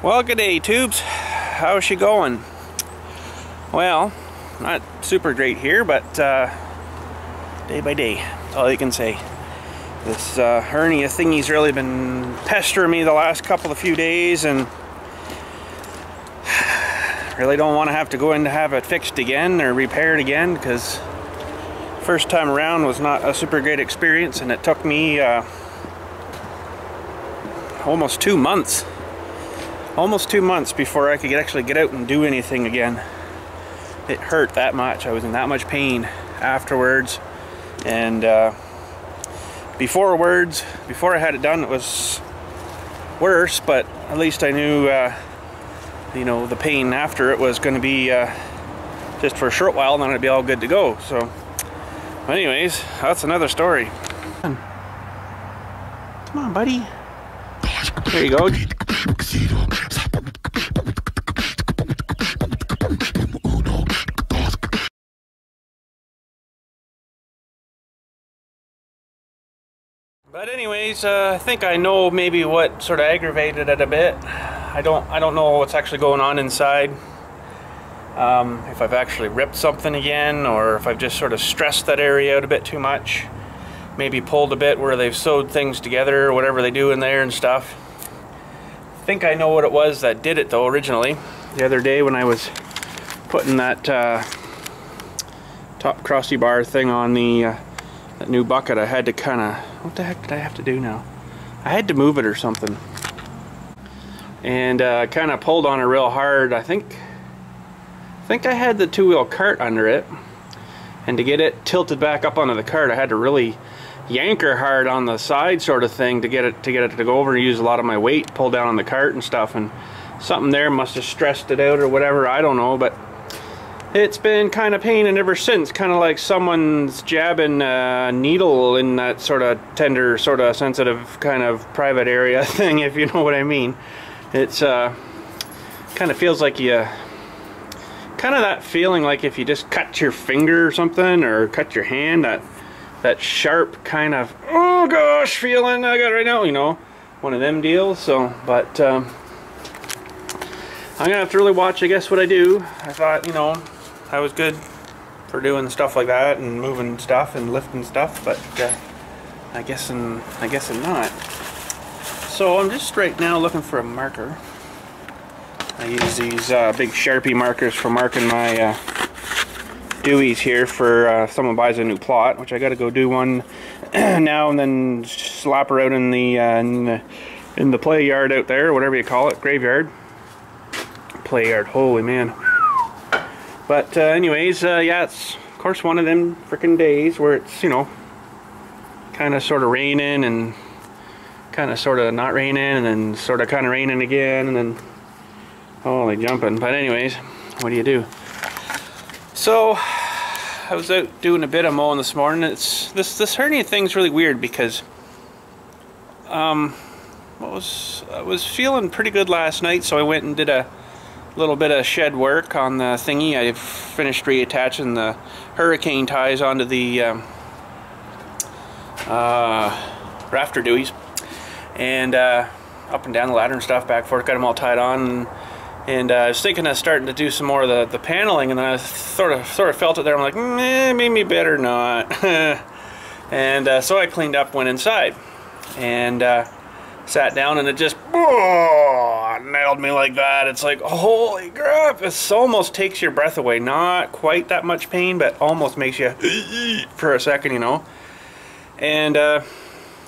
Well, good day, tubes. How's she going? Well, not super great here, but day by day, that's all you can say. This hernia thingy's really been pestering me the last few days, and really don't want to have to go in to have it fixed again or repaired again, because first time around was not a super great experience, and it took me almost 2 months. Almost 2 months before I could actually get out and do anything again. It hurt that much. I was in that much pain afterwards, and before I had it done, it was worse. But at least I knew, you know, the pain after it was going to be just for a short while, and then it'd be all good to go. So, anyways, that's another story. Come on, buddy. There you go. But anyways, I think I know maybe what sort of aggravated it a bit. I don't know what's actually going on inside. If I've actually ripped something again, or if I've just sort of stressed that area out a bit too much. Maybe pulled a bit where they've sewed things together or whatever they do in there and stuff. I think I know what it was that did it though originally. The other day when I was putting that top crossy bar thing on the that new bucket, I had to kind of, what the heck did I have to do now? I had to move it or something, and kind of pulled on it real hard. I think I had the two-wheel cart under it, and to get it tilted back up onto the cart, I had to really yank her hard on the side sort of thing to get it to go over and use a lot of my weight, pull down on the cart and stuff, and something there must have stressed it out or whatever, I don't know, but it's been kind of paining ever since, kind of like someone's jabbing a needle in that sort of tender, sort of sensitive kind of private area thing, if you know what I mean. It's kind of feels like you, kind of that feeling like if you just cut your finger or something, or cut your hand, that sharp kind of, oh gosh, feeling I got right now, you know, one of them deals. So, but I'm gonna have to really watch, I guess, what I do. I thought, you know, I was good for doing stuff like that and moving stuff and lifting stuff, but I guess not. So I'm just right now looking for a marker. I use these big Sharpie markers for marking my dewies here for if someone buys a new plot, which I got to go do one now and then slap her out in the play yard out there, whatever you call it, graveyard, play yard. Holy man. But anyways, yeah, it's of course one of them frickin' days where it's, you know, kind of sort of raining and kind of sort of not raining and then sort of kind of raining again and then holy jumping. But anyways, what do you do? So I was out doing a bit of mowing this morning. It's this hernia thing's really weird because I was feeling pretty good last night, so I went and did a little bit of shed work on the thingy. I finished reattaching the hurricane ties onto the rafter dewies, and up and down the ladder and stuff, back forth, got them all tied on, and I was thinking of starting to do some more of the paneling, and then I sort of felt it there. I'm like, maybe better not. And so I cleaned up, went inside, and sat down, and it just nailed me like that. It's like, holy crap, it almost takes your breath away. Not quite that much pain, but almost makes you for a second, you know. And I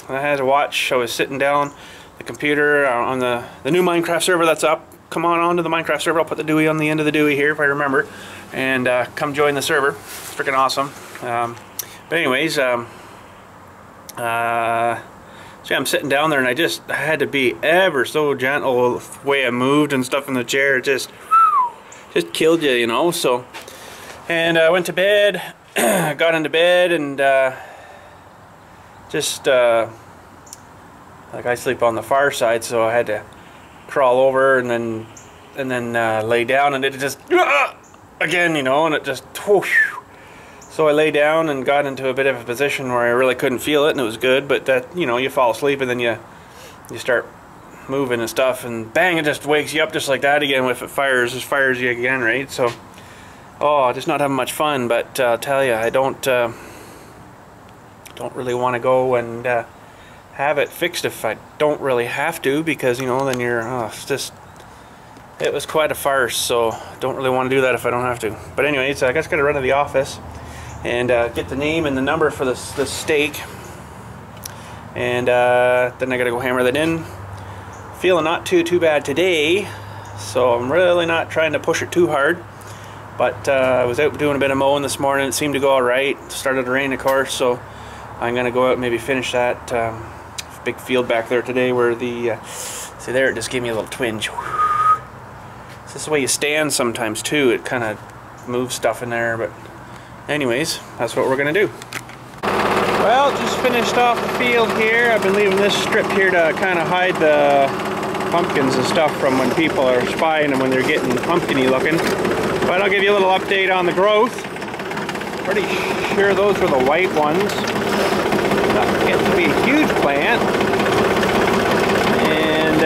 had to watch. I was sitting down the computer on the new Minecraft server that's up. Come on to the Minecraft server. I'll put the Dewey on the end of the Dewey here if I remember, and come join the server. It's freaking awesome. But anyways, so yeah, I'm sitting down there, and I had to be ever so gentle the way I moved and stuff in the chair. It just killed you, you know. So, and I went to bed, got into bed, and like I sleep on the far side, so I had to crawl over and then lay down, and it just again, you know, and it just whoosh. So I lay down and got into a bit of a position where I really couldn't feel it, and it was good. But that, you know, you fall asleep and then you start moving and stuff, and bang, it just wakes you up just like that again. If it fires, just fires you again, right? So, oh, just not having much fun. But I'll tell you, I don't really want to go and have it fixed if I don't really have to, because you know, then you're it was quite a farce. So don't really want to do that if I don't have to. But anyways, I guess I gotta run to the office and get the name and the number for the steak, and then I gotta go hammer that in. Feeling not too bad today, so I'm really not trying to push it too hard. But I was out doing a bit of mowing this morning. It seemed to go all right. It started to rain, of course, so I'm gonna go out and maybe finish that big field back there today, where the see there, it just gave me a little twinge. This is the way you stand sometimes too. It kind of moves stuff in there. But anyways, that's what we're gonna do. Well, just finished off the field here. I've been leaving this strip here to kind of hide the pumpkins and stuff from when people are spying them when they're getting pumpkin-y looking. But I'll give you a little update on the growth. Pretty sure those were the white ones. Not getting to be a huge plant. And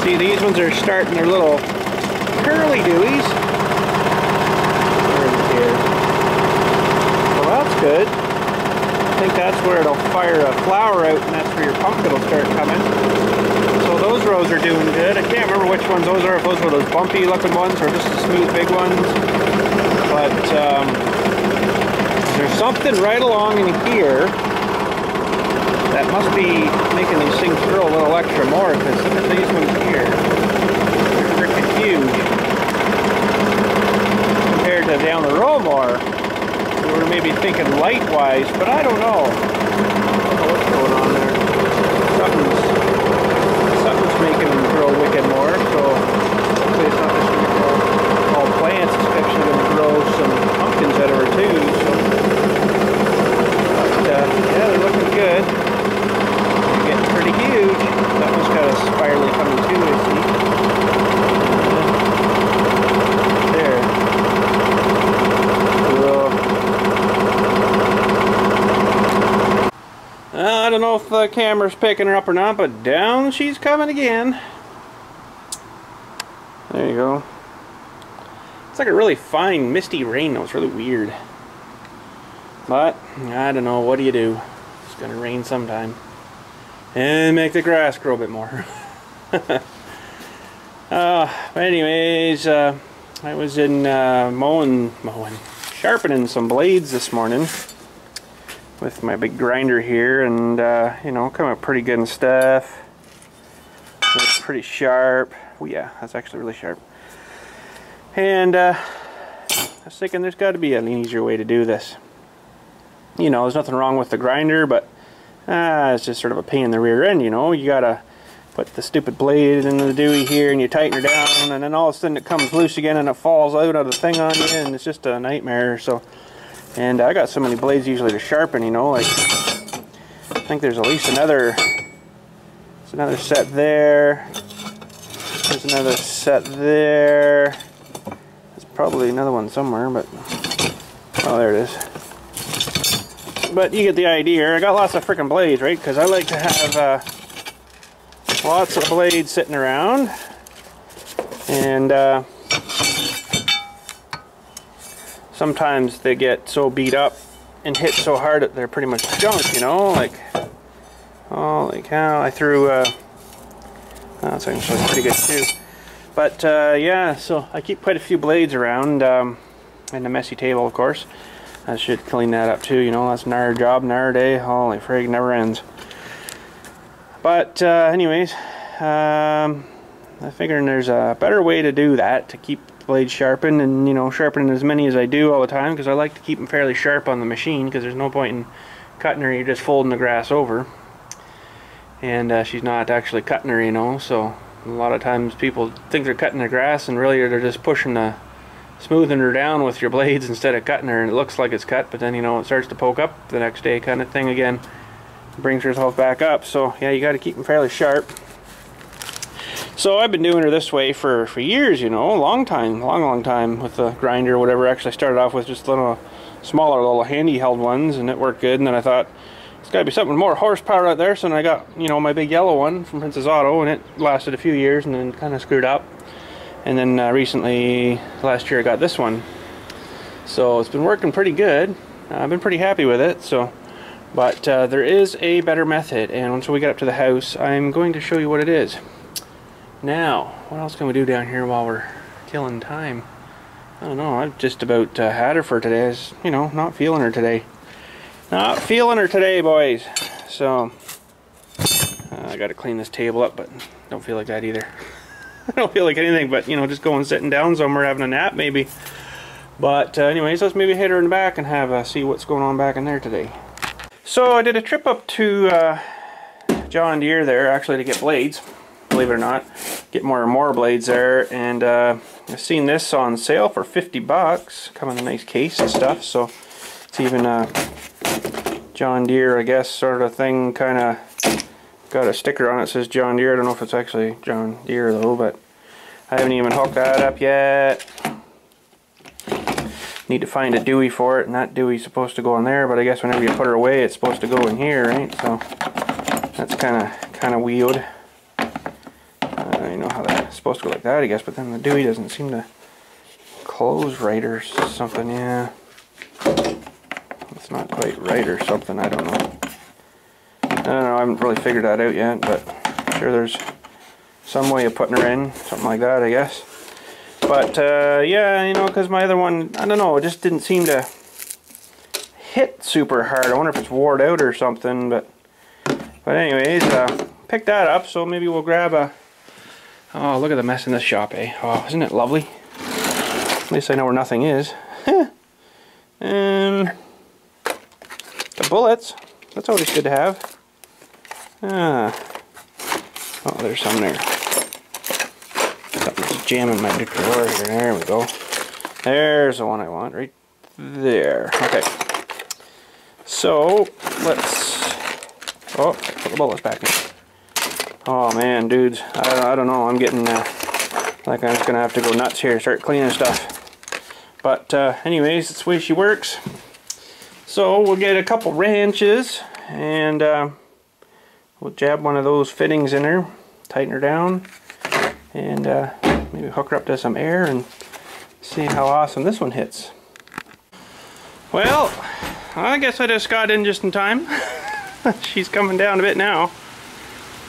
see, these ones are starting their little curly-doies. Well, that's good. I think that's where it'll fire a flower out, and that's where your pumpkin will start coming. So those rows are doing good. I can't remember which ones those are, if those were those bumpy looking ones or just the smooth big ones. But there's something right along in here that must be making these things grow a little extra more, because look at these ones here. They're freaking huge. Compared to down the row more. We were maybe thinking light-wise, but I don't know. I don't know what's going on there. Something's making them grow wicked more, so hopefully it's not just going to grow all plants. It's actually going to grow some pumpkins out of her too. So, but yeah, they're looking good. They're getting pretty huge. That one's got a spirally coming too, I see. There. I don't know if the camera's picking her up or not, but down she's coming again. There you go. It's like a really fine misty rain though. It's really weird. But I don't know, what do you do? It's gonna rain sometime. And make the grass grow a bit more. But anyways, I was in sharpening some blades this morning with my big grinder here, and you know, come out pretty good and stuff. It's pretty sharp. Oh yeah, that's actually really sharp. And I was thinking there's got to be an easier way to do this. You know, there's nothing wrong with the grinder, but it's just sort of a pain in the rear end, you know. You gotta put the stupid blade in the dewey here, and you tighten her down, and then all of a sudden it comes loose again and it falls out of the thing on you, and it's just a nightmare. So, and I got so many blades usually to sharpen, you know, like I think there's at least another set there. There's another set there. There's probably another one somewhere, but oh, there it is. But you get the idea. I got lots of freaking blades, right? Because I like to have lots of blades sitting around, and sometimes they get so beat up and hit so hard that they're pretty much junk, you know. Like, holy cow! I threw. That's actually pretty good too. But yeah, so I keep quite a few blades around, and a messy table, of course. I should clean that up too, you know. That's an hour job, an hour day. Holy frig, never ends. But anyways, I figured there's a better way to do that, to keep the blades sharpened, and you know, sharpening as many as I do all the time, because I like to keep them fairly sharp on the machine, because there's no point in cutting her. You're just folding the grass over, and she's not actually cutting her, you know. So a lot of times people think they're cutting the grass, and really they're just smoothing her down with your blades instead of cutting her, and it looks like it's cut, but then, you know, it starts to poke up the next day kind of thing again. Brings herself back up. So yeah, you got to keep them fairly sharp. So I've been doing her this way for years, you know, a long time with the grinder or whatever. Actually, I started off with just smaller little handy held ones, and it worked good, and then I thought, gotta be something with more horsepower out there. So then I got, you know, my big yellow one from Princess Auto, and it lasted a few years and then kind of screwed up. And then recently, last year, I got this one. So it's been working pretty good. I've been pretty happy with it. So, but there is a better method, and once we get up to the house, I'm going to show you what it is. Now, what else can we do down here while we're killing time? I don't know. I've just about had her for today. I was, you know, not feeling her today. Not feeling her today, boys. So I got to clean this table up, but don't feel like that either. I don't feel like anything but, you know, just going sitting down somewhere having a nap maybe. But anyways, let's maybe hit her in the back and have see what's going on back in there today. So I did a trip up to John Deere there, actually, to get blades. Believe it or not, get more and more blades there, and I've seen this on sale for 50 bucks. Come in a nice case and stuff. So it's even John Deere, I guess, sort of thing. Kind of got a sticker on it that says John Deere. I don't know if it's actually John Deere though, but I haven't even hooked that up yet. Need to find a Dewey for it, and that Dewey's supposed to go in there, but I guess whenever you put her away, it's supposed to go in here, right? So that's kind of weird. You know how that's supposed to go like that, I guess, but then the Dewey doesn't seem to close right or something. Yeah, it's not quite right or something. I don't know. I don't know. I haven't really figured that out yet, but I'm sure there's some way of putting her in, something like that, I guess. But yeah, you know, because my other one, I don't know, it just didn't seem to hit super hard. I wonder if it's wore out or something. But anyways, picked that up. So maybe we'll grab a. Oh, look at the mess in this shop, eh? Oh, isn't it lovely? At least I know where nothing is. And the bullets. That's always good to have. Oh, there's some there. Something's jamming my drawer here. There we go. There's the one I want, right there. Okay. So let's. Oh, put the bullets back in. Oh man, dudes, I don't know. I'm getting like I'm just gonna have to go nuts here, start cleaning stuff. But anyways, that's the way she works. So we'll get a couple wrenches and we'll jab one of those fittings in her, tighten her down, and maybe hook her up to some air and see how awesome this one hits. Well, I guess I just got in just in time. She's coming down a bit now.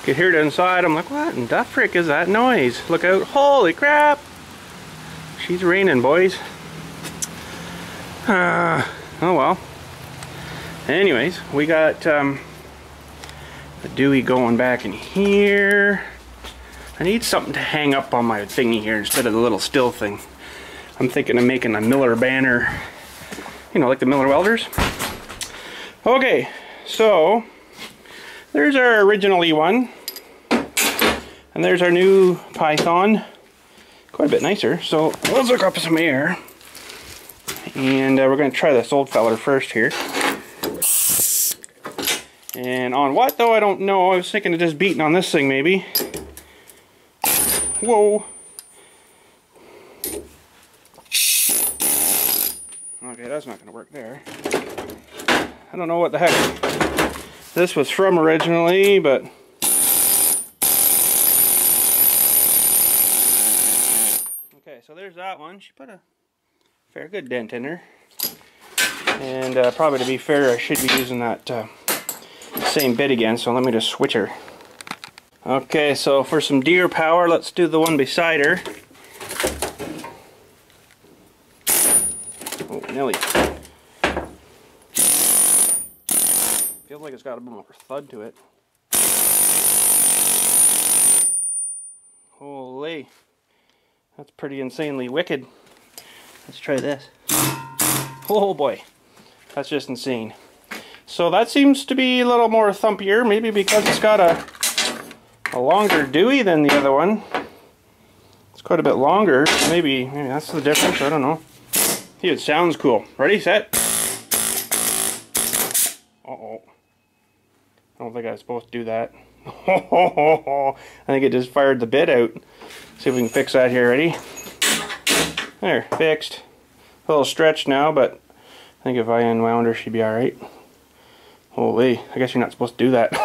Could hear it inside. I'm like, what in the frick is that noise? Look out. Holy crap! She's raining, boys. Oh well. Anyways, we got the Dewey going back in here. I need something to hang up on my thingy here instead of the little still thing. I'm thinking of making a Miller banner. You know, like the Miller welders. Okay, so there's our original E1, and there's our new Python, quite a bit nicer. So let's hook up some air, and we're going to try this old feller first here. And on what though, I don't know. I was thinking of just beating on this thing maybe. Whoa. Okay, that's not going to work there. I don't know what the heck this was from originally, but okay, so there's that one. She put a fair good dent in her, and probably to be fair, I should be using that same bit again. So let me just switch her. Okay, so for some Deere power, let's do the one beside her. Oh, Nelly. Feels like it's got a bit more thud to it. Holy. That's pretty insanely wicked. Let's try this. Oh boy. That's just insane. So that seems to be a little more thumpier, maybe because it's got a longer Dewey than the other one. It's quite a bit longer. Maybe that's the difference. I don't know. Hey, it sounds cool. Ready, set. Uh-oh. I don't think I was supposed to do that. I think it just fired the bit out. See if we can fix that here. Ready? There, fixed. A little stretched now, but I think if I unwound her, she'd be alright. Holy, I guess you're not supposed to do that.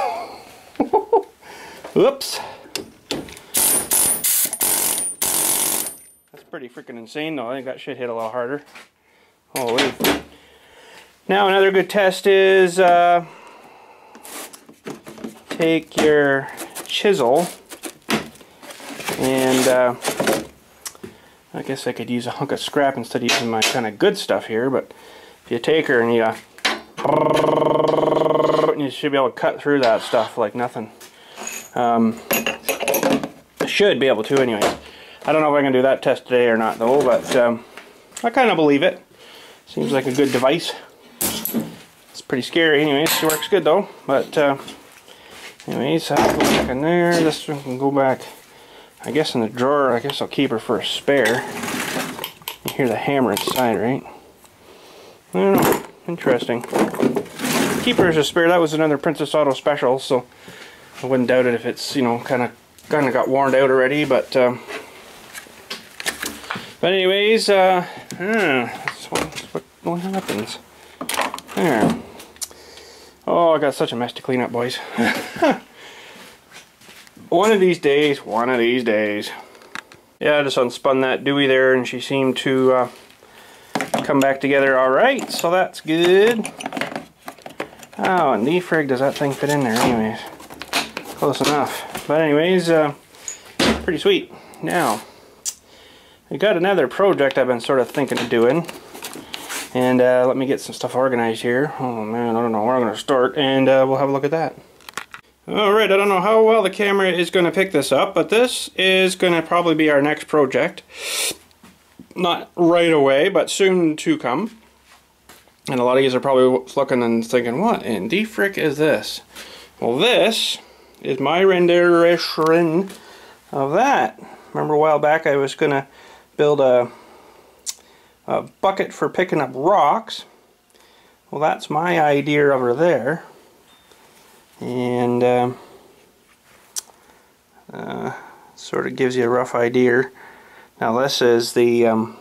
Whoops. That's pretty freaking insane though. I think that shit hit a lot harder. Holy. Now another good test is take your chisel and I guess I could use a hunk of scrap instead of using my kind of good stuff here, but if you take her and you should be able to cut through that stuff like nothing. Should be able to anyways. I don't know if I can do that test today or not though, but I kind of believe it. Seems like a good device. It's pretty scary anyways. It works good though, but anyways, I'll go back in there. This one can go back, I guess, in the drawer. I guess I'll keep her for a spare. You hear the hammer inside, right? I don't know. Interesting. Keep her as a spare. That was another Princess Auto special, so I wouldn't doubt it if it's, you know, kind of got worn out already. But anyways, that's what happens. There. Oh, I got such a mess to clean up, boys. One of these days. Yeah, I just unspun that Dewey there, and she seemed to come back together all right, so that's good. Oh, and the frig does that thing fit in there anyways? Close enough. But anyways, pretty sweet. Now, I got another project I've been sort of thinking of doing. And let me get some stuff organized here. Oh man, I don't know where I'm going to start, and we'll have a look at that. Alright, I don't know how well the camera is going to pick this up, but this is going to probably be our next project. Not right away, but soon to come. And a lot of you are probably looking and thinking, what in the frick is this? Well, this is my rendition of that. Remember a while back I was going to build a bucket for picking up rocks. Well, that's my idea over there. And sort of gives you a rough idea. Now this is the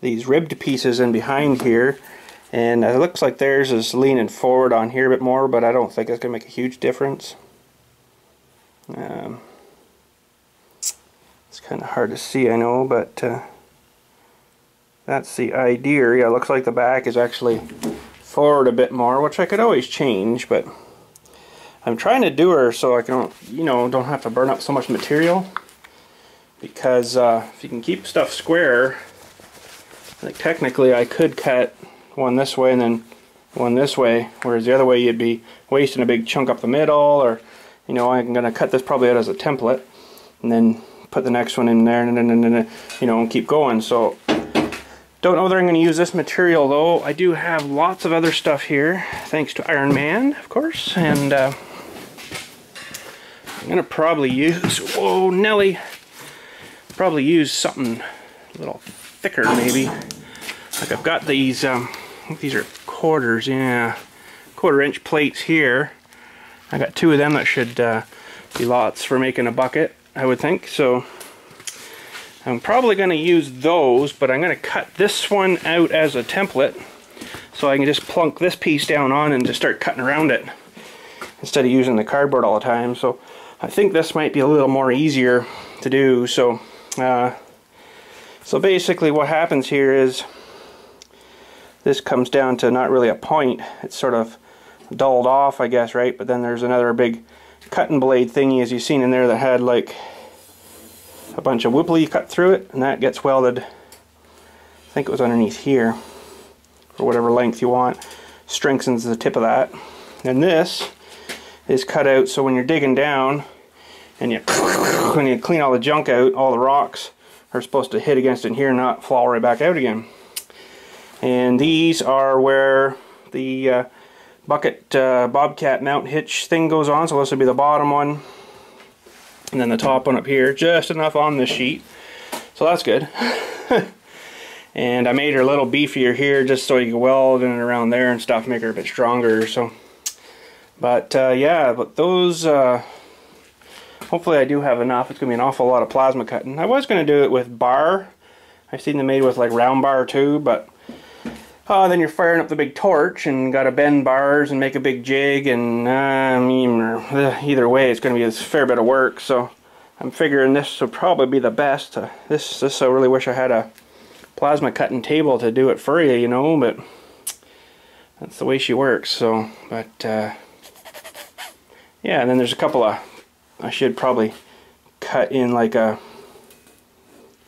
these ribbed pieces in behind here, and it looks like theirs is leaning forward on here a bit more, but I don't think that's going to make a huge difference. It's kind of hard to see, I know, but that's the idea. Yeah, it looks like the back is actually forward a bit more, which I could always change, but I'm trying to do her so I don't, you know, don't have to burn up so much material. Because if you can keep stuff square, like technically I could cut one this way and then one this way, whereas the other way you'd be wasting a big chunk up the middle, or, you know, I'm going to cut this probably out as a template and then put the next one in there and you know, and keep going. So don't know whether I'm going to use this material though. I do have lots of other stuff here, thanks to Iron Man, of course, and I'm going to probably use, whoa Nelly, probably use something a little thicker maybe. Like I've got these, I think these are quarters, yeah, 1/4 inch plates here. I got 2 of them that should be lots for making a bucket, I would think. So I'm probably going to use those, but I'm going to cut this one out as a template so I can just plunk this piece down on and just start cutting around it instead of using the cardboard all the time. So I think this might be a little more easier to do. So so basically what happens here is this comes down to not really a point. It's sort of dulled off, I guess, right? But then there's another big cutting blade thingy, as you've seen in there, that had like a bunch of whipply cut through it, and that gets welded, I think it was underneath here, for whatever length you want. Strengthens the tip of that. And this is cut out so when you're digging down and you clean all the junk out, all the rocks are supposed to hit against it in here and not fall right back out again. And these are where the bucket bobcat mount hitch thing goes on, so this would be the bottom one, and then the top one up here, just enough on this sheet, so that's good. And I made her a little beefier here just so you can weld in and around there and stuff, make her a bit stronger. So, but yeah, but those hopefully I do have enough. It's gonna be an awful lot of plasma cutting. I was gonna do it with bar. I've seen them made with like round bar too, but Then you're firing up the big torch and got to bend bars and make a big jig, and I mean, either way it's going to be a fair bit of work. So I'm figuring this will probably be the best. This I really wish I had a plasma cutting table to do it for you, you know, but that's the way she works. So, but yeah, and then there's a couple of, I should probably cut in like a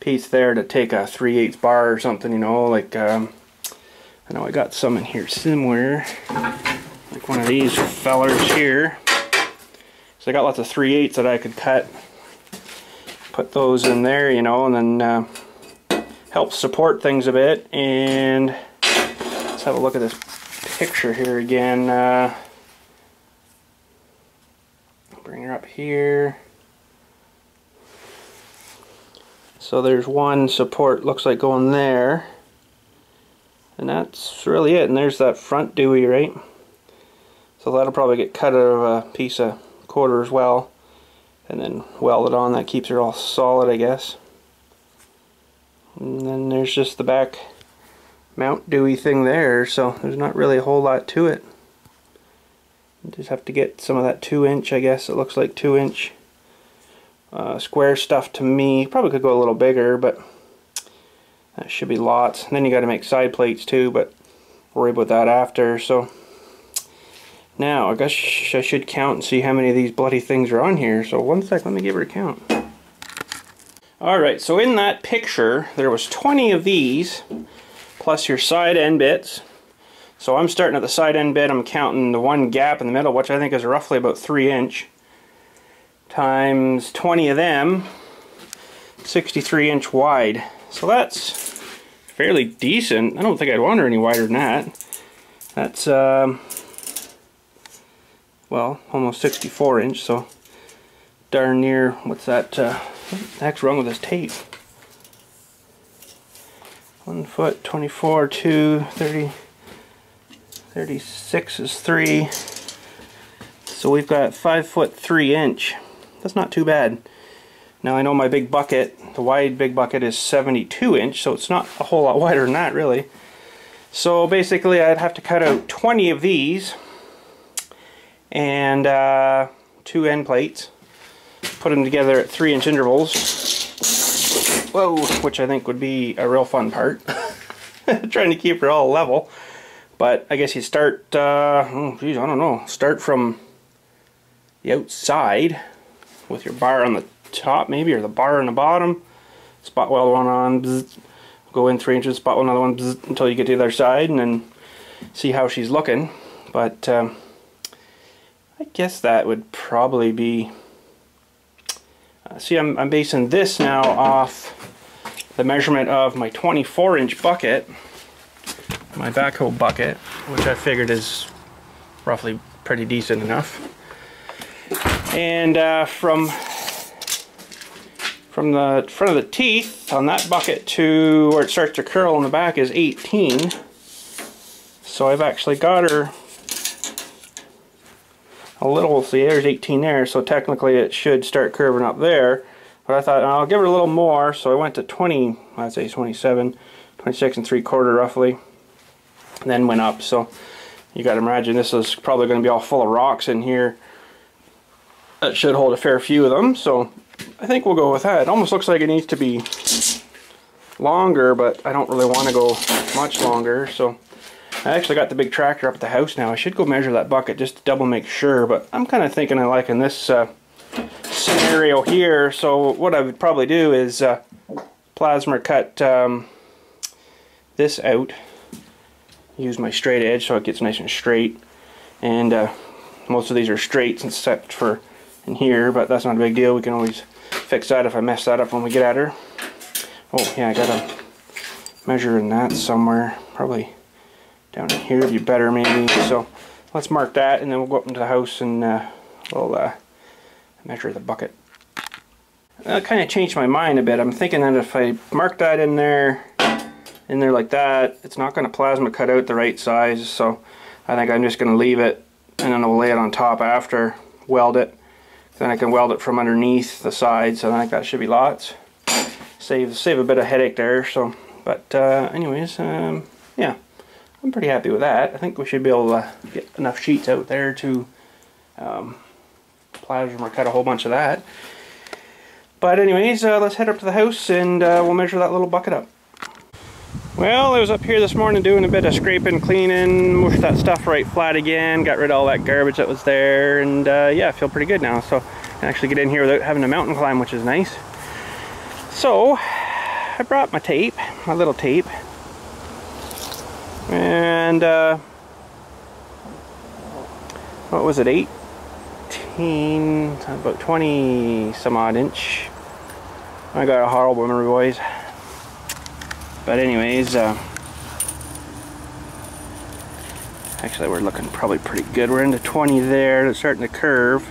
piece there to take a 3/8 bar or something, you know, like I know I got some in here somewhere, like one of these fellers here. So I got lots of 3/8 that I could cut, put those in there, you know, and then help support things a bit. And let's have a look at this picture here again. Bring her up here. So there's one support, looks like going there. And that's really it. And there's that front dewey, right? So that'll probably get cut out of a piece of quarter as well, and then welded on. That keeps her all solid, I guess. And then there's just the back mount dewey thing there, so there's not really a whole lot to it. You just have to get some of that 2-inch, I guess it looks like 2-inch square stuff to me. Probably could go a little bigger, but that should be lots. And then you got to make side plates too, but worry about that after. So now I guess I should count and see how many of these bloody things are on here. So one sec, let me give her a count. Alright, so in that picture there was 20 of these plus your side end bits. So I'm starting at the side end bit. I'm counting the one gap in the middle, which I think is roughly about 3-inch, times 20 of them, 63-inch wide. So that's fairly decent. I don't think I'd want her any wider than that. That's well, almost 64-inch, so darn near, what's that, what the heck's wrong with this tape? 1 foot, 24, 2, 30, 36 is 3. So we've got 5 foot 3-inch. That's not too bad. Now I know my big bucket, the wide big bucket, is 72-inch, so it's not a whole lot wider than that really. So basically I'd have to cut out 20 of these and 2 end plates, put them together at 3-inch intervals. Whoa, which I think would be a real fun part. Trying to keep her all level. But I guess you start, oh geez, I don't know, start from the outside with your bar on the top maybe, or the bar on the bottom, spot weld one on, bzz, go in 3 inches, spot weld another one, bzz, until you get to the other side, and then see how she's looking. But I guess that would probably be, see, I'm basing this now off the measurement of my 24-inch bucket, my backhoe bucket, which I figured is roughly pretty decent enough. And from the front of the teeth on that bucket to where it starts to curl in the back is 18. So I've actually got her a little, see there's 18 there, so technically it should start curving up there. But I thought I'll give her a little more, so I went to 20, I'd say 27, 26 3/4 roughly, and then went up. So you got to imagine this is probably going to be all full of rocks in here. That should hold a fair few of them, so I think we'll go with that. It almost looks like it needs to be longer, but I don't really want to go much longer. So I actually got the big tractor up at the house now. I should go measure that bucket just to double make sure, but I'm kind of thinking I like in this scenario here. So what I would probably do is plasma cut this out, use my straight edge so it gets nice and straight, and most of these are straights except for in here, but that's not a big deal. We can always fix that if I mess that up when we get at her. Oh yeah, I gotta measure in that somewhere, probably down in here would be better maybe. So let's mark that, and then we'll go up into the house and we'll measure the bucket. That kind of changed my mind a bit. I'm thinking that if I mark that in there like that, it's not going to plasma cut out the right size. So I think I'm just going to leave it, and then I'll lay it on top after, weld it. Then I can weld it from underneath the sides. So I think that should be lots. Save a bit of headache there. So, but anyways, yeah, I'm pretty happy with that. I think we should be able to get enough sheets out there to plasma or cut a whole bunch of that. But anyways, let's head up to the house and we'll measure that little bucket up. Well, I was up here this morning doing a bit of scraping, cleaning, mushed that stuff right flat again, got rid of all that garbage that was there, and yeah, I feel pretty good now. So I can actually get in here without having a mountain climb, which is nice. So I brought my tape, my little tape, and what was it, 18, about 20 some odd inch. I got a horrible memory, boys. But anyways, actually we're looking probably pretty good. We're into 20 there. It's starting to curve.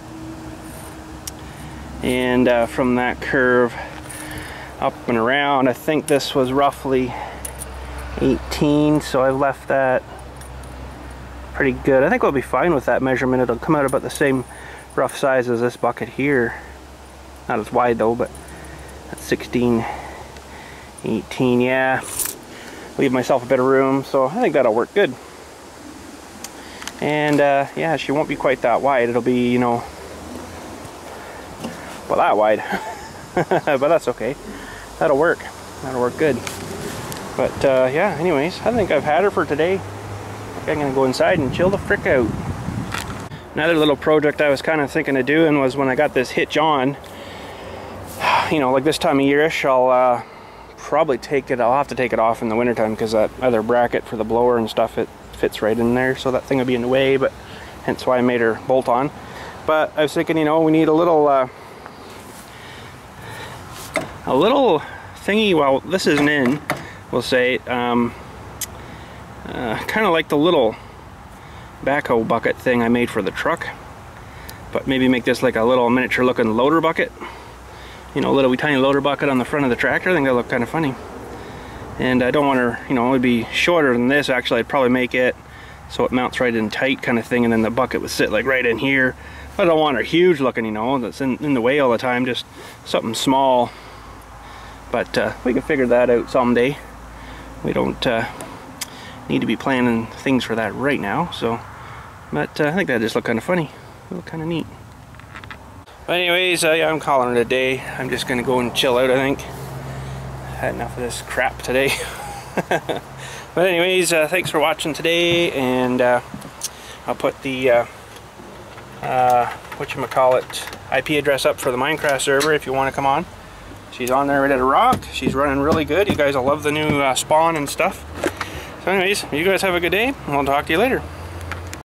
And from that curve up and around, I think this was roughly 18, so I've left that pretty good. I think we'll be fine with that measurement. It'll come out about the same rough size as this bucket here. Not as wide though, but that's 16. 18, yeah. Leave myself a bit of room, so I think that'll work good. And yeah, she won't be quite that wide. It'll be, you know, well, that wide. But that's okay. That'll work. That'll work good. But yeah, anyways, I think I've had her for today. I'm gonna go inside and chill the frick out. Another little project I was kind of thinking of doing was when I got this hitch on, you know, like this time of year-ish, I'll probably take it, I'll have to take it off in the wintertime because that other bracket for the blower and stuff, it fits right in there, so that thing will be in the way, but hence why I made her bolt on. But I was thinking, you know, we need a little thingy, well, this isn't in, we'll say, kind of like the little backhoe bucket thing I made for the truck, but maybe make this like a little miniature looking loader bucket. You know, a little tiny loader bucket on the front of the tractor. I think that'll look kind of funny. And I don't want her, you know, it would be shorter than this. Actually, I'd probably make it so it mounts right in tight kind of thing, and then the bucket would sit like right in here. I don't want her huge looking, you know, that's in the way all the time, just something small. But we can figure that out someday. We don't need to be planning things for that right now, so. But I think that just looked kind of funny. It looked kind of neat. But anyways, yeah, I'm calling it a day. I'm just gonna go and chill out, I think. Had enough of this crap today. But anyways, thanks for watching today, and I'll put the whatchamacallit IP address up for the Minecraft server if you want to come on. She's on there ready to rock. She's running really good. You guys will love the new spawn and stuff. So anyways, you guys have a good day, and I'll talk to you later.